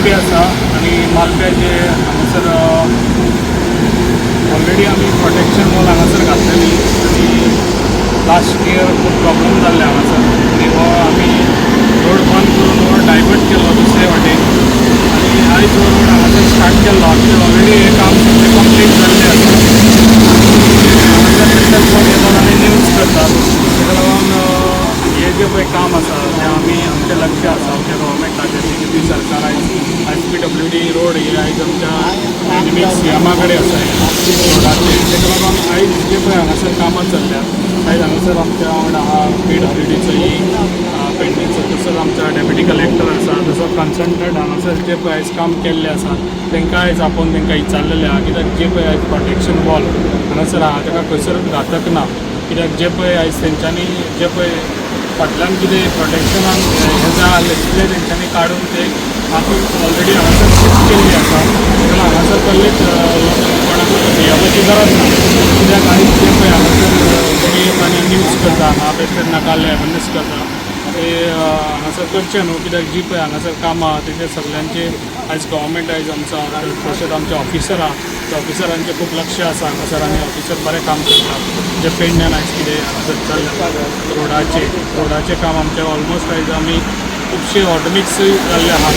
मालपे आसा आनी मालप्याचे हांगासर ऑलरेडी आमी प्रोटेक्शन वॉल हांगासर घातलेली आनी लास्ट इयर खूब प्रॉब्लम जाल्ले हांगासर आनी हो आमी रोड बंद करून हो डायवर्ट केलो दुसरे वाटेन आनी आयज हो रोड हांगासर स्टार्ट केल्लो आमचें ऑलरेडी हे काम सगळें कंप्लीट जाल्लें आसा हांगासर पेट्रोल पंप येतात आनी न्यूज करतात ताका लागून हे जे पळय काम आसा तें आमी आमचें लक्ष आसा आमच्या गव्हर्मेंटाचें BJP सरकार आयज PWD रोड हे आयज आमच्या निमित्त सीएमा कडेन आसा रोडाचेर ताका लागून आयज जे पळय हांगासर कामां चल्ल्यात आयज हांगासर आमच्या वांगडा आहा PWDचो पेडणेचो तसोच आमचा डेप्युटी कलेक्टर आसा तसो कन्सल्टंट हांगासर जे पळय आयज काम केल्लें आसा तांकां आयज आपोवन तांकां विचारलेलें आहा कित्याक जे पळय आयज प्रोटेक्शन वॉल हांगासर आहा ताका खंयसरूच घातक ना कित्याक जे पळय आयज तेंच्यांनी जे पळय फाटल्यान कितें प्रोटेक्शनान हें जाय आसलें तितलें तेंच्यांनी काडून ते माती ऑलरेडी हांगासर शिफ्ट केल्ली आसा ताका हांगासर कसलेच कोणाक भियेवपाची गरज ना कित्याक आयज जे पळय हांगासर कोणी आनी न्यूज करता हांगा पेशंट नाका अवेरनेस करता ते हांगासर करचें न्हू कित्याक जी पळय हांगासर कामां आहा तेचेर सगळ्यांचे आयज गव्हर्मेंट आयज आमचा तशेंच आमचे ऑफिसर आहा त्या ऑफिसरांचें खूब लक्ष आसा हांगासर आनी ऑफिसर बरें काम करतात जे पेडण्यान आयज कितें हांगासर चल्लें रोडाचें काम आमचें ऑलमोस्ट आयज आमी खुबशे ऑटोमिक्सूय जाल्ले आहा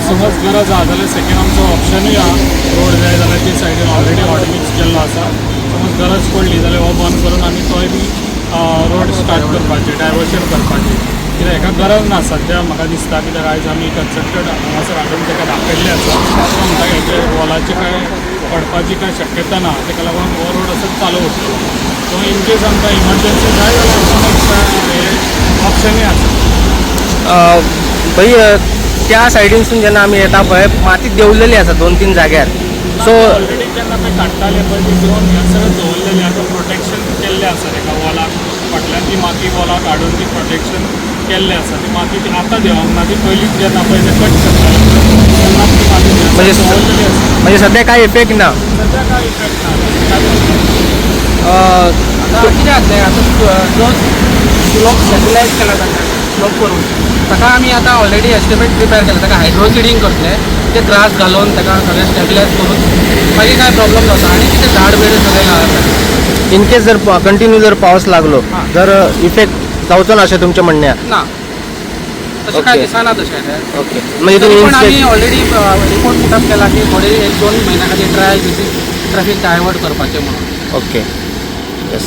समज गरज आहा जाल्यार सेकेंड आमचो ऑप्शनूय आहा रोड जाय जाल्यार ते सायडीन ऑलरेडी ऑटोमिक्स केल्लो आसा समज गरज पडली जाल्यार हो बंद करून आमी तोय बी रोड स्टार्ट करपाचें डायवर्शन करपाचें कित्याक हेका गरज ना सद्या म्हाका दिसता कित्याक आयज आमी कन्सल्टंट हांगासर हाडून ताका दाखयल्लें आसा तो म्हणटा हेचे वॉलाची काय पडपाची काय शक्यता ना ताका लागून हो रोड असोच चालू उरतलो सो इन केस आमकां इमर्जन्सी जाय जाल्यार समज ऑप्शनूय आसा भाई त्या सायडीनसून जेन्ना आमी येता पळय माती देंवलेली आसा 2-3 जाग्यार सो ऑलरेडी जेन्ना पळय काडटाले पळय ती घेवन हे सगळें दवरलेलें आसा प्रोटेक्शन केल्लें आसा ताका वॉलाक फाटल्यान ती माती वॉलाक हाडून ती प्रोटेक्शन केल्लें आसा ती माती ती आतां देंवोंक ना ती पयलींच जेन्ना पळय ते कट करताले तेन्ना ती माती दवरलेली आसा म्हणजे सध्या काय इफेक्ट ना सद्या कांय इफेक्ट ना आता कितें जातलें आतां जो स्लोप स्टेबिलायज केला ताका स्लोप करून ताका आमी आतां ऑलरेडी एस्टिमेट प्रिपेर केला ताका हायड्रो सिडींग करतले ते ग्रास घालून ताका सगळें स्टेबिलायज करून मागीर काय प्रॉब्लम जाता आनी कितें झाड बीड सगळें लावता इन केस जर कंटिन्यू जर पावस लागलो जर इफेक्ट जावचो ना अशें तुमचें म्हणणें ना तशें काय दिसना तशें ओके म्हणजे तरी पण आमी तुम्ही ऑलरेडी रिपोर्ट पुटअप केला की थोडे 1-2 म्हयन्या खातीर ट्रायल बेसीस ट्रॅफिक डायवर्ट करपाचें म्हणून ओके येस